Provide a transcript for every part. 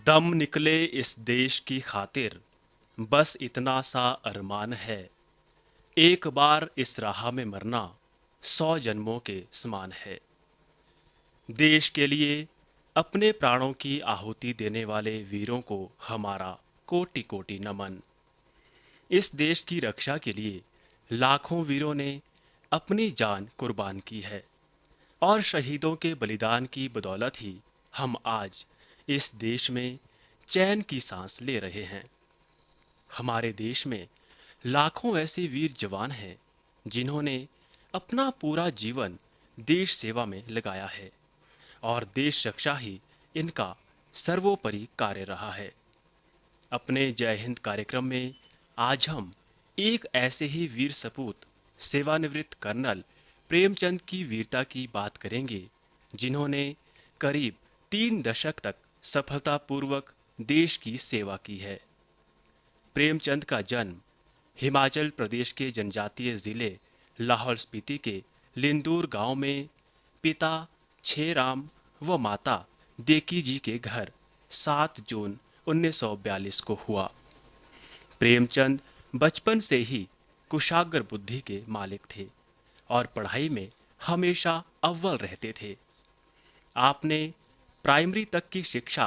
दम निकले इस देश की खातिर, बस इतना सा अरमान है। एक बार इस राह में मरना 100 जन्मों के समान है। देश के लिए अपने प्राणों की आहुति देने वाले वीरों को हमारा कोटि कोटि नमन। इस देश की रक्षा के लिए लाखों वीरों ने अपनी जान कुर्बान की है और शहीदों के बलिदान की बदौलत ही हम आज इस देश में चैन की सांस ले रहे हैं। हमारे देश में लाखों ऐसे वीर जवान हैं जिन्होंने अपना पूरा जीवन देश सेवा में लगाया है और देश रक्षा ही इनका सर्वोपरि कार्य रहा है। अपने जय हिंद कार्यक्रम में आज हम एक ऐसे ही वीर सपूत सेवानिवृत्त कर्नल प्रेमचंद की वीरता की बात करेंगे, जिन्होंने करीब 3 दशक तक सफलतापूर्वक देश की सेवा की है। प्रेमचंद का जन्म हिमाचल प्रदेश के जनजातीय जिले लाहौल स्पीति के लिंदूर गांव में पिता छेराम व माता देकी जी के घर 7 जून 1942 को हुआ। प्रेमचंद बचपन से ही कुशाग्र बुद्धि के मालिक थे और पढ़ाई में हमेशा अव्वल रहते थे। आपने प्राइमरी तक की शिक्षा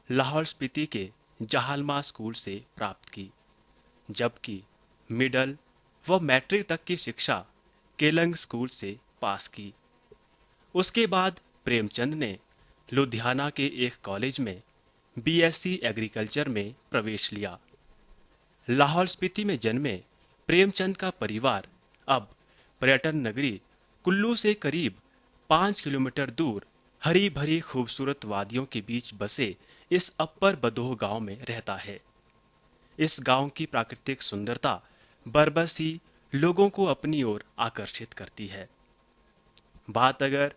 लाहौल स्पीति के जहालमा स्कूल से प्राप्त की, जबकि मिडल व मैट्रिक तक की शिक्षा केलंग स्कूल से पास की। उसके बाद प्रेमचंद ने लुधियाना के एक कॉलेज में बीएससी एग्रीकल्चर में प्रवेश लिया। लाहौल स्पीति में जन्मे प्रेमचंद का परिवार अब पर्यटन नगरी कुल्लू से करीब 5 किलोमीटर दूर हरी भरी खूबसूरत वादियों के बीच बसे इस अप्पर बदोह गांव में रहता है। इस गांव की प्राकृतिक सुंदरता बरबस ही लोगों को अपनी ओर आकर्षित करती है। बात अगर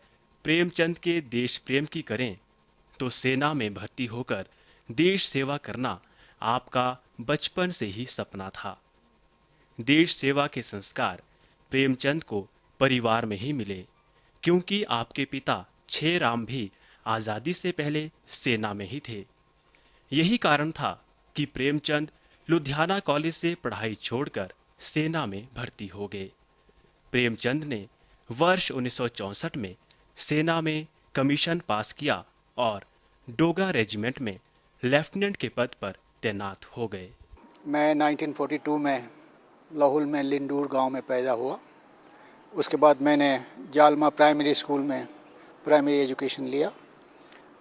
प्रेमचंद के देश प्रेम की करें तो सेना में भर्ती होकर देश सेवा करना आपका बचपन से ही सपना था। देश सेवा के संस्कार प्रेमचंद को परिवार में ही मिले, क्योंकि आपके पिता छेराम भी आज़ादी से पहले सेना में ही थे। यही कारण था कि प्रेमचंद लुधियाना कॉलेज से पढ़ाई छोड़कर सेना में भर्ती हो गए। प्रेमचंद ने वर्ष 1964 में सेना में कमीशन पास किया और डोगरा रेजिमेंट में लेफ्टिनेंट के पद पर तैनात हो गए। मैं 1942 में लाहौल में लिंदूर गांव में पैदा हुआ। उसके बाद मैंने जालमा प्राइमरी स्कूल में प्राइमरी एजुकेशन लिया।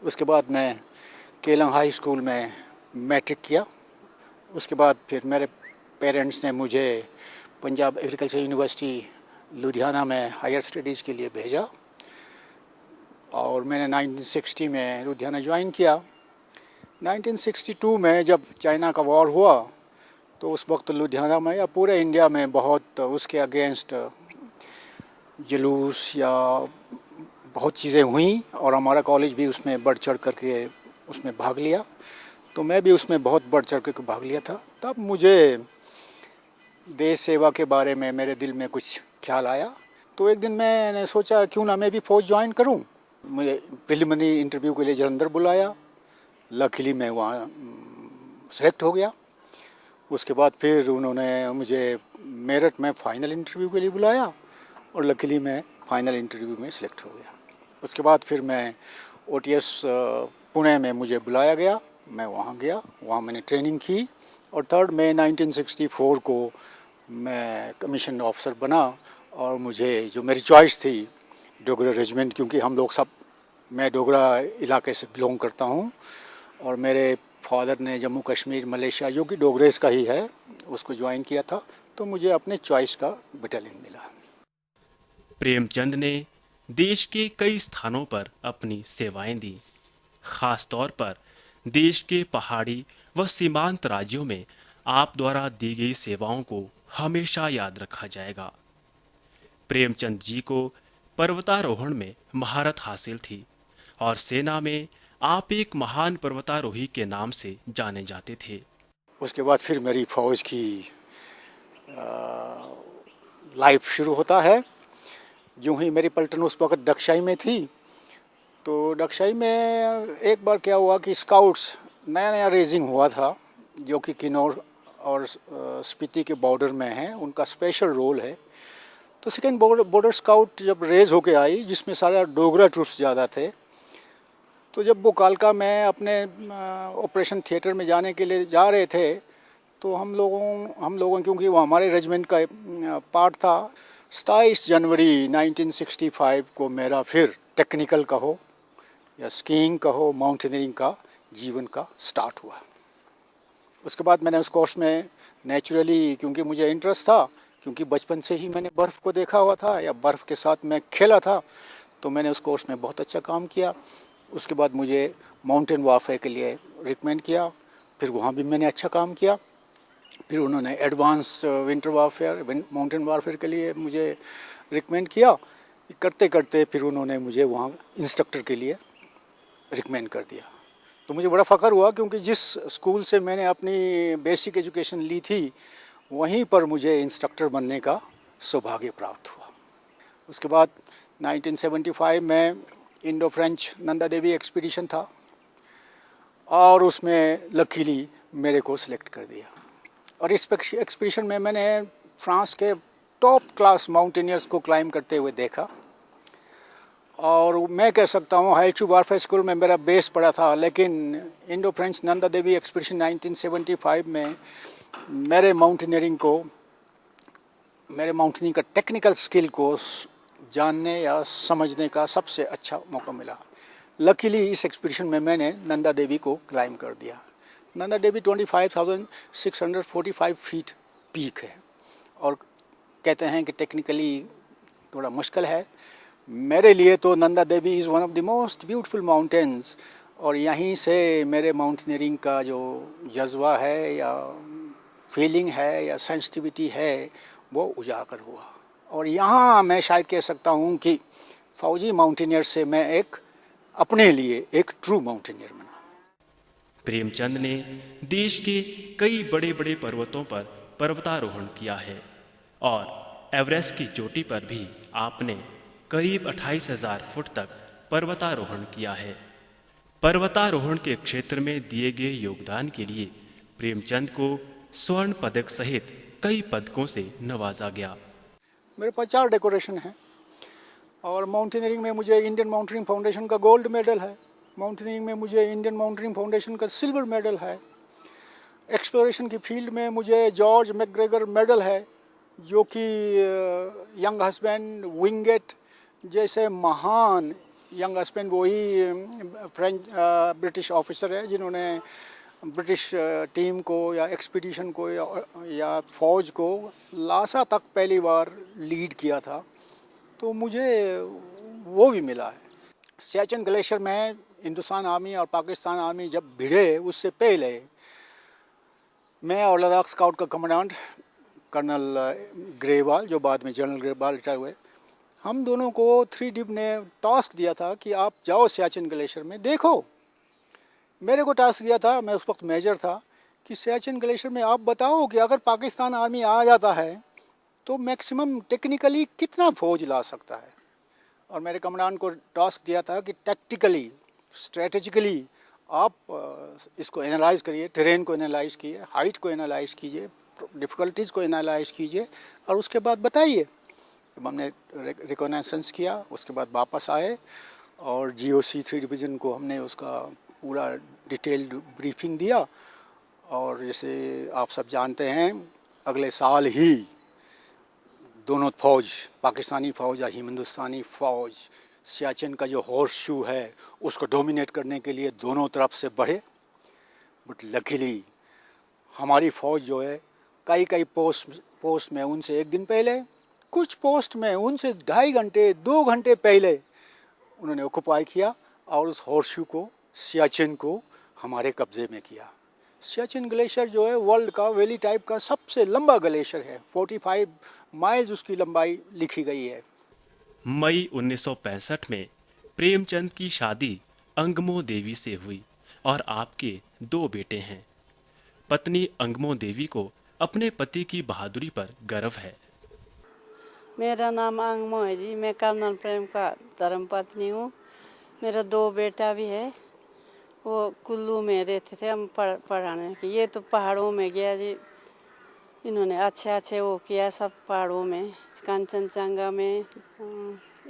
उसके बाद मैं केलंग हाई स्कूल में मैट्रिक किया। उसके बाद फिर मेरे पेरेंट्स ने मुझे पंजाब एग्रीकल्चर यूनिवर्सिटी लुधियाना में हायर स्टडीज़ के लिए भेजा और मैंने 1960 में लुधियाना ज्वाइन किया। 1962 में जब चाइना का वॉर हुआ तो उस वक्त लुधियाना में या पूरे इंडिया में बहुत उसके अगेंस्ट जुलूस या बहुत चीज़ें हुई और हमारा कॉलेज भी उसमें बढ़ चढ़ करके उसमें भाग लिया। तो मैं भी उसमें बहुत बढ़ चढ़ के भाग लिया था। तब मुझे देश सेवा के बारे में मेरे दिल में कुछ ख्याल आया। तो एक दिन मैंने सोचा क्यों ना मैं भी फ़ौज ज्वाइन करूं। मुझे प्रिलिमिनरी इंटरव्यू के लिए जलंधर बुलाया। लकीली मैं वहाँ सेलेक्ट हो गया। उसके बाद फिर उन्होंने मुझे मेरठ में फ़ाइनल इंटरव्यू के लिए बुलाया और लकीली मैं फ़ाइनल इंटरव्यू में सिलेक्ट हो गया। उसके बाद फिर मैं ओटीएस पुणे में मुझे बुलाया गया। मैं वहाँ गया, वहाँ मैंने ट्रेनिंग की और 3 मई 1964 को मैं कमीशन ऑफिसर बना और मुझे जो मेरी चॉइस थी डोगरा रेजिमेंट, क्योंकि हम लोग सब मैं डोगरा इलाके से बिलोंग करता हूँ और मेरे फादर ने जम्मू कश्मीर मलेशिया जो कि डोगरेस का ही है उसको ज्वाइन किया था, तो मुझे अपने चॉइस का बटालियन मिला। प्रेमचंद ने देश के कई स्थानों पर अपनी सेवाएं दी। खास तौर पर देश के पहाड़ी व सीमांत राज्यों में आप द्वारा दी गई सेवाओं को हमेशा याद रखा जाएगा। प्रेमचंद जी को पर्वतारोहण में महारत हासिल थी और सेना में आप एक महान पर्वतारोही के नाम से जाने जाते थे। उसके बाद फिर मेरी फ़ौज की लाइफ शुरू होता है। यूँ ही मेरी पलटन उस वक्त डगशाई में थी, तो डगशाई में एक बार क्या हुआ कि स्काउट्स नया नया रेजिंग हुआ था, जो कि किन्नौर और स्पीति के बॉर्डर में है, उनका स्पेशल रोल है। तो सेकेंड बॉर्डर स्काउट जब रेज होके आई, जिसमें सारा डोगरा ट्रूप्स ज़्यादा थे, तो जब वो कालका में अपने ऑपरेशन थिएटर में जाने के लिए जा रहे थे, तो हम लोगों क्योंकि वो हमारे रेजिमेंट का पार्ट था, 27 जनवरी 1965 को मेरा फिर टेक्निकल कहो या स्कीइंग कहो, माउंटेनियरिंग का जीवन का स्टार्ट हुआ। उसके बाद मैंने उस कोर्स में नेचुरली, क्योंकि मुझे इंटरेस्ट था, क्योंकि बचपन से ही मैंने बर्फ़ को देखा हुआ था या बर्फ़ के साथ मैं खेला था, तो मैंने उस कोर्स में बहुत अच्छा काम किया। उसके बाद मुझे माउंटेन वारफेयर के लिए रिकमेंड किया, फिर वहाँ भी मैंने अच्छा काम किया। फिर उन्होंने advance winter warfare, mountain warfare के लिए मुझे रिकमेंड किया। करते करते फिर उन्होंने मुझे वहाँ इंस्ट्रक्टर के लिए रिकमेंड कर दिया। तो मुझे बड़ा फ़ख्र हुआ, क्योंकि जिस स्कूल से मैंने अपनी बेसिक एजुकेशन ली थी, वहीं पर मुझे इंस्ट्रक्टर बनने का सौभाग्य प्राप्त हुआ। उसके बाद 1975 में Indo French Nanda Devi expedition था, और उसमें लकीली मेरे को सिलेक्ट कर दिया। और इस एक्सपीडिशन में मैंने फ्रांस के टॉप क्लास माउंटेनियर्स को क्लाइंब करते हुए देखा। और मैं कह सकता हूँ हाईचू वारफेयर स्कूल में मेरा बेस पड़ा था, लेकिन Indo French Nanda Devi expedition 1975 में मेरे माउंटेनियरिंग का टेक्निकल स्किल को जानने या समझने का सबसे अच्छा मौका मिला। लकीली इस एक्सपीडिशन में मैंने नंदा देवी को क्लाइंब कर दिया। नंदा देवी 25,645 फीट पीक है, और कहते हैं कि टेक्निकली थोड़ा मुश्किल है। मेरे लिए तो Nanda Devi is one of the most beautiful mountains, और यहीं से मेरे माउंटेनियरिंग का जो जज्बा है या फीलिंग है या सेंसिटिविटी है, वो उजागर हुआ। और यहाँ मैं शायद कह सकता हूँ कि फौजी माउंटेनियर से मैं अपने लिए एक ट्रू माउंटेनियर बना। प्रेमचंद ने देश के कई बड़े बड़े पर्वतों पर पर्वतारोहण किया है, और एवरेस्ट की चोटी पर भी आपने करीब 28,000 फुट तक पर्वतारोहण किया है। पर्वतारोहण के क्षेत्र में दिए गए योगदान के लिए प्रेमचंद को स्वर्ण पदक सहित कई पदकों से नवाजा गया। मेरे पास 4 डेकोरेशन हैं, और माउंटेनियरिंग में मुझे इंडियन माउंटेनियरिंग फाउंडेशन का गोल्ड मेडल है। माउंटेनियरिंग में मुझे इंडियन माउंटेनियरिंग फाउंडेशन का सिल्वर मेडल है। एक्सप्लोरेशन की फील्ड में मुझे जॉर्ज मैकग्रेगर मेडल है, जो कि यंग हस्बैंड, विंगेट जैसे महान यंग हस्बैंड, वही ब्रिटिश ऑफिसर है जिन्होंने ब्रिटिश टीम को या एक्सपीडिशन को या फौज को लासा तक पहली बार लीड किया था, तो मुझे वो भी मिला है। सियाचिन ग्लेशियर में हिंदुस्तान आर्मी और पाकिस्तान आर्मी जब भिड़े, उससे पहले मैं और लद्दाख स्काउट का कमांडेंट कर्नल ग्रेवाल, जो बाद में जनरल ग्रेवाल रिटायर हुए, हम दोनों को 3 डिव ने टास्क दिया था कि आप जाओ सियाचिन ग्लेशियर में देखो। मेरे को टास्क दिया था, मैं उस वक्त मेजर था, कि सियाचिन ग्लेशियर में आप बताओ कि अगर पाकिस्तान आर्मी आ जाता है तो मैक्सिमम टेक्निकली कितना फौज ला सकता है। और मेरे कमांडेंट को टास्क दिया था कि टैक्टिकली, स्ट्रेटेजिकली आप इसको एनालाइज करिए, टेरेन को एनालाइज कीजिए, हाइट को एनालाइज कीजिए, डिफ़िकल्टीज़ को एनालाइज कीजिए, और उसके बाद बताइए। जब हमने रिकॉनेसेंस किया, उसके बाद वापस आए और GOC 3 डिवीज़न को हमने उसका पूरा डिटेल्ड ब्रीफिंग दिया। और जैसे आप सब जानते हैं, अगले साल ही दोनों फौज, पाकिस्तानी फ़ौज या हिंदुस्तानी फ़ौज, सियाचिन का जो हॉर्स शू है उसको डोमिनेट करने के लिए दोनों तरफ से बढ़े। बट लकीली हमारी फ़ौज जो है कई पोस्ट में उनसे 1 दिन पहले, कुछ पोस्ट में उनसे 2.5 घंटे 2 घंटे पहले उन्होंने ऑक्युपाई किया, और उस हॉर्स शू को, सियाचिन को हमारे कब्ज़े में किया। सियाचिन ग्लेशियर जो है वर्ल्ड का वैली टाइप का सबसे लंबा ग्लेशियर है, 45 माइल्स उसकी लंबाई लिखी गई है। मई 1965 में प्रेमचंद की शादी अंगमो देवी से हुई, और आपके 2 बेटे हैं। पत्नी अंगमो देवी को अपने पति की बहादुरी पर गर्व है। मेरा नाम अंगमो है जी, मैं कर्नल प्रेम का धर्मपत्नी हूँ। मेरा 2 बेटा भी है, वो कुल्लू में रहते थे हम पढ़ाने के। ये तो पहाड़ों में गया जी, इन्होंने अच्छे अच्छे वो किया सब पहाड़ों में, कंचनजंगा में,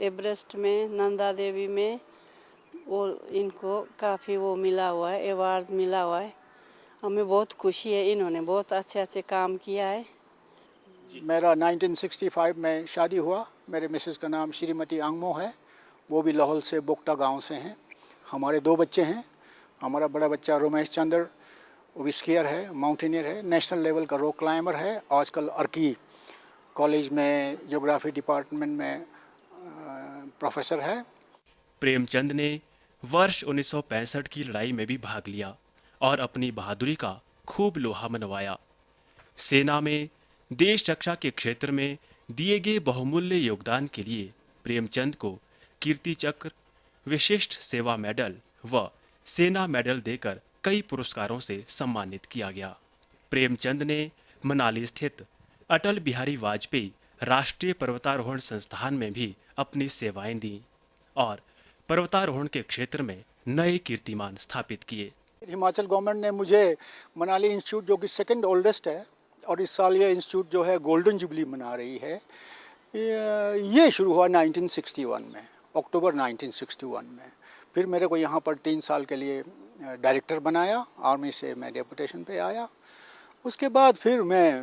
एवरेस्ट में, नंदा देवी में, और इनको काफ़ी वो मिला हुआ है, अवार्ड मिला हुआ है। हमें बहुत खुशी है, इन्होंने बहुत अच्छे अच्छे काम किया है। मेरा 1965 में शादी हुआ। मेरे मिसेस का नाम श्रीमती आंगमो है, वो भी लाहौल से बोक्टा गांव से हैं। हमारे 2 बच्चे हैं। हमारा बड़ा बच्चा रोमेश चंद्र, वो भी स्कीयर है, माउंटेनियर है, नेशनल लेवल का रॉक क्लाइंबर है। आजकल अर्की कॉलेज में ज्योग्राफी डिपार्टमेंट में प्रोफेसर है। प्रेमचंद ने वर्ष 1965 की लड़ाई में भी भाग लिया और अपनी बहादुरी का खूब लोहा मनवाया। सेना में देश रक्षा के क्षेत्र में दिए गए बहुमूल्य योगदान के लिए प्रेमचंद को कीर्ति चक्र, विशिष्ट सेवा मेडल व सेना मेडल देकर कई पुरस्कारों से सम्मानित किया गया। प्रेमचंद ने मनाली स्थित अटल बिहारी वाजपेयी राष्ट्रीय पर्वतारोहण संस्थान में भी अपनी सेवाएं दी और पर्वतारोहण के क्षेत्र में नए कीर्तिमान स्थापित किए। हिमाचल गवर्नमेंट ने मुझे मनाली इंस्टीट्यूट, जो कि सेकंड ओल्डेस्ट है, और इस साल ये इंस्टीट्यूट जो है गोल्डन जुबली मना रही है, ये शुरू हुआ 1961 में, अक्टूबर 1961 में। फिर मेरे को यहाँ पर 3 साल के लिए डायरेक्टर बनाया, आर्मी से मैं डेपुटेशन पे आया। उसके बाद फिर मैं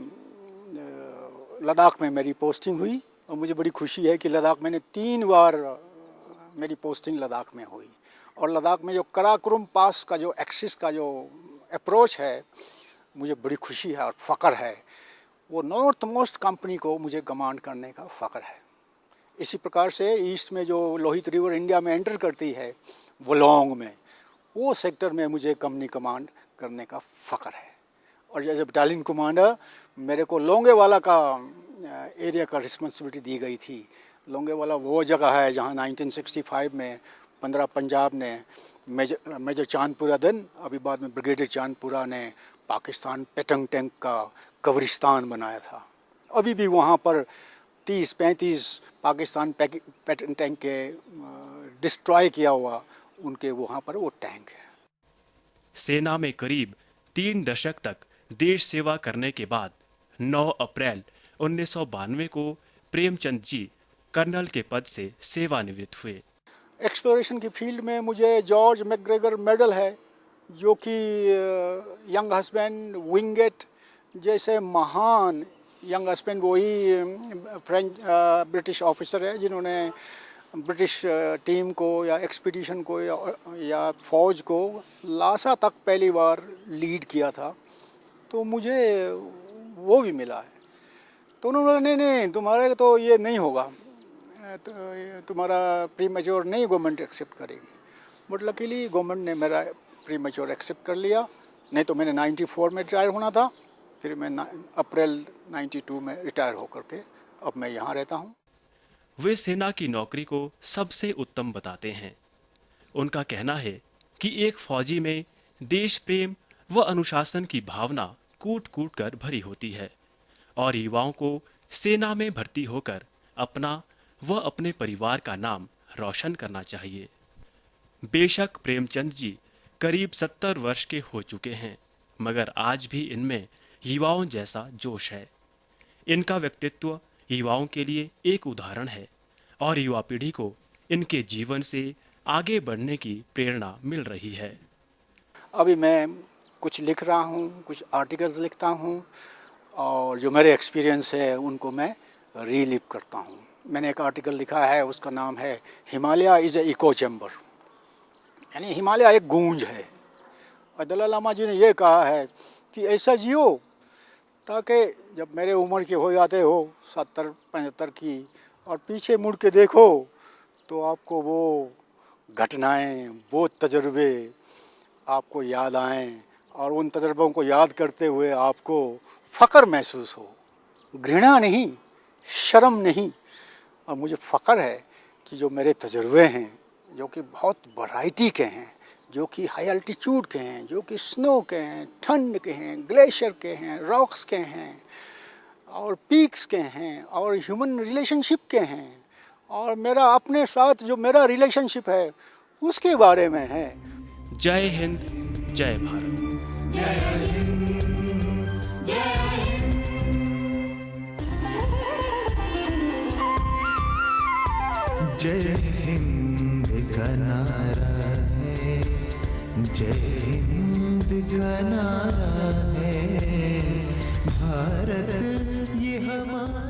लद्दाख में मेरी पोस्टिंग हुई, और मुझे बड़ी खुशी है कि लद्दाख मैंने 3 बार मेरी पोस्टिंग लद्दाख में हुई। और लद्दाख में जो कराकोरम पास का जो एक्सिस का जो अप्रोच है, मुझे बड़ी खुशी है और फ़ख्र है। वो नॉर्थ मोस्ट कंपनी को मुझे कमांड करने का फ़ख्र है। इसी प्रकार से ईस्ट में जो लोहित रिवर इंडिया में एंटर करती है, वोलोंग में, वो सेक्टर में मुझे कंपनी कमांड करने का फ़ख्र है। और एज ए बटालियन कमांडर मेरे को लोंगेवाला का एरिया का रिस्पॉन्सिबिलिटी दी गई थी। लोंगेवाला वो जगह है जहाँ 1965 में 15 पंजाब ने मेजर चांदपुरा दिन, अभी बाद में ब्रिगेडियर चांदपुरा ने पाकिस्तान पेटंग टैंक का कब्रिस्तान बनाया था। अभी भी वहाँ पर 30-35 पाकिस्तान पेटंग टैंक के डिस्ट्रॉय किया हुआ उनके वहाँ पर वो टैंक है। सेना में करीब 3 दशक तक देश सेवा करने के बाद 9 अप्रैल 1992 को प्रेमचंद जी कर्नल के पद से सेवानिवृत्त हुए। एक्सप्लोरेशन की फील्ड में मुझे जॉर्ज मैकग्रेगर मेडल है, जो कि यंग हस्बैंड विंगेट जैसे महान यंग हस्बैंड, वही फ्रेंच ब्रिटिश ऑफिसर है जिन्होंने ब्रिटिश टीम को या एक्सपीडिशन को या फौज को लासा तक पहली बार लीड किया था। तो मुझे वो भी मिला है। तो उन्होंने नहीं तुम्हारे तो ये नहीं होगा, तुम्हारा प्री मैच्योर नहीं गवर्नमेंट एक्सेप्ट करेगी। बट लकीली गवर्नमेंट ने मेरा प्री मैच्योर एक्सेप्ट कर लिया। नहीं तो मैंने 94 में रिटायर होना था। फिर मैं अप्रैल 92 में रिटायर होकर के अब मैं यहाँ रहता हूँ। वे सेना की नौकरी को सबसे उत्तम बताते हैं। उनका कहना है कि एक फौजी में देश प्रेम व अनुशासन की भावना कूट कूट कर भरी होती है और युवाओं को सेना में भर्ती होकर अपना व अपने परिवार का नाम रोशन करना चाहिए। बेशक प्रेमचंद जी करीब 70 वर्ष के हो चुके हैं, मगर आज भी इनमें युवाओं जैसा जोश है। इनका व्यक्तित्व युवाओं के लिए एक उदाहरण है और युवा पीढ़ी को इनके जीवन से आगे बढ़ने की प्रेरणा मिल रही है। अभी मैं कुछ लिख रहा हूँ, कुछ आर्टिकल्स लिखता हूँ, और जो मेरे एक्सपीरियंस है उनको मैं रीलिव करता हूँ। मैंने एक आर्टिकल लिखा है, उसका नाम है Himalaya is a echo chamber, यानी हिमालय एक गूंज है। और दलाई लामा जी ने ये कहा है कि ऐसा जियो ताकि जब मेरे उम्र के हो जाते हो 70-75 की, और पीछे मुड़ के देखो तो आपको वो घटनाएं, वो तजुर्बे आपको याद आएं, और उन तजुर्बों को याद करते हुए आपको फ़ख्र महसूस हो, घृणा नहीं, शर्म नहीं। और मुझे फ़ख्र है कि जो मेरे तजुर्बे हैं, जो कि बहुत वैरायटी के हैं, जो कि हाई अल्टीट्यूड के हैं, जो कि स्नो के हैं, ठंड के हैं, ग्लेशियर के हैं, रॉक्स के हैं, और पीक्स के हैं, और ह्यूमन रिलेशनशिप के हैं, और मेरा अपने साथ जो मेरा रिलेशनशिप है उसके बारे में है। जय हिंद, जय भारत। जय हिंद का नारा है, जय हिंद का नारा है, भारत ये हमारा